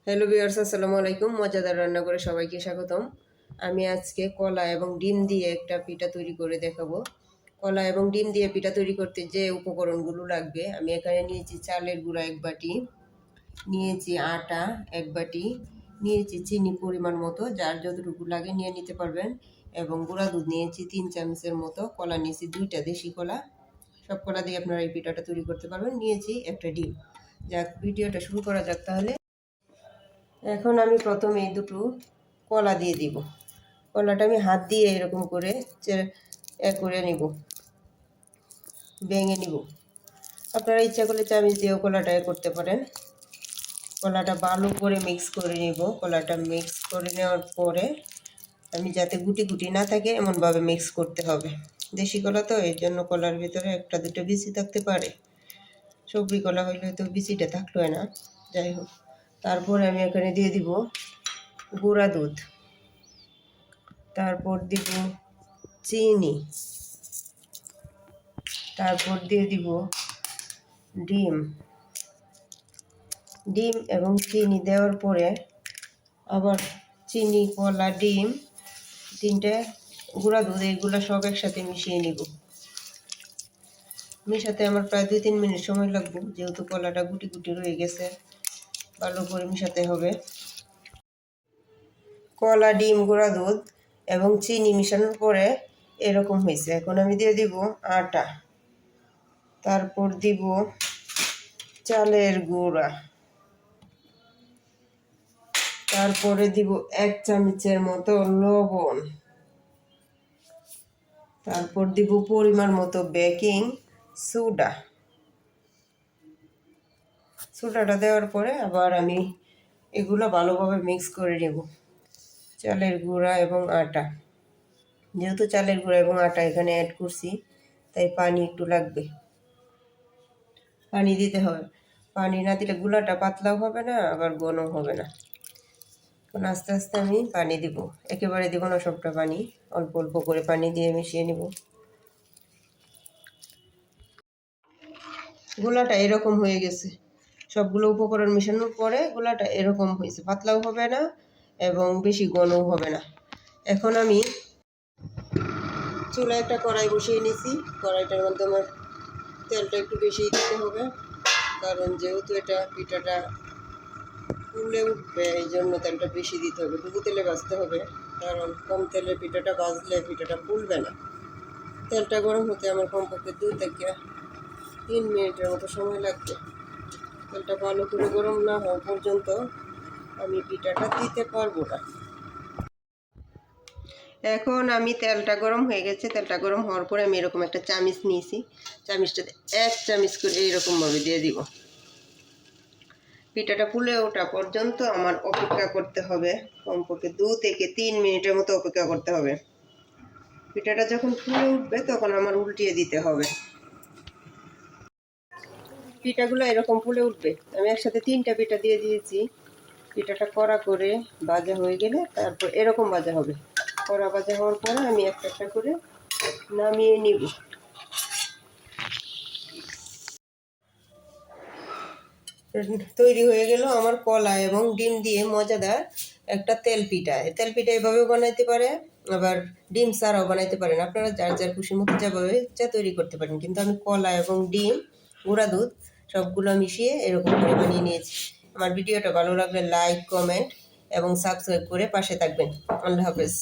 Hello viewers, আসসালামু আলাইকুম। মজাদার রান্না করে সবাইকে স্বাগতম। আমি আজকে কলা এবং ডিম দিয়ে একটা পিঠা তৈরি করে দেখাবো। কলা এবং ডিম দিয়ে পিঠা তৈরি করতে যে উপকরণগুলো লাগবে, আমি এখানে নিয়েছি চালের গুঁড়া 1 বাটি, নিয়েছি আটা 1 বাটি, নিয়েছি চিনি পরিমাণ মতো, যার যতটুকু লাগে নিয়ে নিতে পারবেন, এবং গুঁড়া দুধ নিয়েছি 3 চামচের মতো, কলা নিয়েছি 2টা দেশি কলা। সব কলা দিয়ে আপনারা এই পিঠাটা তৈরি করতে পারবেন। নিয়েছি একটা ডিম। যাক, ভিডিওটা শুরু করা যাক তাহলে। এখন আমি প্রথমে এই দুটো কলা দিয়ে দিব। কলাটা আমি হাত দিয়ে এরকম করে করে নিব, ভেঙে নিব। আপনারা ইচ্ছা করলে চামচ দিয়েও কলাটা করতে পারেন। কলাটা ভালো করে মিক্স করে নিব। কলাটা মিক্স করে নেওয়ার পরে আমি যাতে গুটি গুটি না থাকে এমনভাবে মিক্স করতে হবে। দেশি কলা তো, এর জন্য কলার ভিতরে একটা দুটো বিচি থাকতে পারে। সবজি কলা হইলে হয়তো বিচিটা থাকলো না, যাই হোক। তারপরে আমি এখানে দিয়ে দিব গুঁড়া দুধ, তারপর দিব চিনি, তারপর দিয়ে দিব ডিম। ডিম এবং চিনি দেওয়ার পরে আবার চিনি, কলা, ডিম, 3টে গুঁড়া দুধ, এইগুলো সব একসাথে মিশিয়ে নিব। মিশাতে আমার প্রায় 2-3 মিনিট সময় লাগবে, যেহেতু কলাটা গুটি গুটি রয়ে গেছে। ভালো করে মিশাতে হবে। কলা, ডিম, গুঁড়া দুধ এবং চিনি মিশানোর পরে এরকম হয়েছে। এখন আমি দিয়ে দিব আটা, তারপর দিব চালের গুঁড়া, তারপরে দিব 1 চামচের মতো লবণ, তারপর দিব পরিমাণ মতো বেকিং সোডা। সোডাটা দেওয়ার পরে আবার আমি এগুলো ভালোভাবে মিক্স করে নেব। চালের গুঁড়া এবং আটা, যেহেতু চালের গুঁড়া এবং আটা এখানে অ্যাড করছি, তাই পানি একটু লাগবে, পানি দিতে হবে। পানি না দিলে গুঁড়াটা পাতলাও হবে না, আবার ঘনও হবে না। এখন আস্তে আস্তে আমি পানি দিব, একেবারে দিব না সবটা পানি, অল্প অল্প করে পানি দিয়ে মিশিয়ে নিব। গোলাটা এরকম হয়ে গেছে। সবগুলো উপকরণ মেশানোর পরে গোলাটা এরকম হয়েছে, পাতলাও হবে না এবং বেশি ঘনও হবে না। এখন আমি চুলায় একটা কড়াই বসিয়ে নিয়েছি। কড়াইটার মধ্যে আমার তেলটা একটু বেশি দিতে হবে, কারণ যেহেতু এটা পিঠাটা ফুলে উঠবে, এই জন্য তেলটা বেশি দিতে হবে। ডুবো তেলে ভাজতে হবে, কারণ কম তেলে পিঠাটা ভাজলে পিঠাটা ফুলবে না। তেলটা গরম হতে আমার কমপক্ষে 2 থেকে 3 মিনিটের মতো সময় লাগবে। তেলটা ভালো করে গরম না হওয়া পর্যন্ত আমি পিঠাটা দিতে পারবো না। এখন আমি তেলটা গরম হয়ে গেছে, তেলটা গরম হওয়ার পরে আমি এরকম একটা চামচ নিয়েছি, চামচটাতে 1 চামচ করে এইরকমভাবে দিয়ে দিব। পিঠাটা ফুলে ওঠা পর্যন্ত আমার অপেক্ষা করতে হবে, কমপক্ষে 2 থেকে 3 মিনিটের মতো অপেক্ষা করতে হবে। পিঠাটা যখন ফুলে উঠবে তখন আমার উল্টিয়ে দিতে হবে। পিঠাগুলো এরকম ফুলে উঠবে। আমি একসাথে 3টা পিঠা দিয়ে দিয়েছি। পিঠাটা কড়া করে ভাজা হয়ে গেলে তারপর এরকম ভাজা হবে। কড়া ভাজা হওয়ার পরে আমি একটা একটা করে নামিয়ে নিব। তৈরি হয়ে গেল আমার কলা এবং ডিম দিয়ে মজাদার একটা তেল পিঠা। তেল পিঠা এভাবেও বানাইতে পারে, আবার ডিম ছাড়াও বানাইতে পারেন। আপনারা যার যার খুশি মতো যেভাবে ইচ্ছা তৈরি করতে পারেন, কিন্তু আমি কলা এবং ডিম, গুঁড়া দুধ সবগুলো মিশিয়ে এরকম করে বানিয়ে নিয়েছি। আমার ভিডিওটা ভালো লাগলে লাইক, কমেন্ট এবং সাবস্ক্রাইব করে পাশে থাকবেন। আল্লাহ হাফেজ।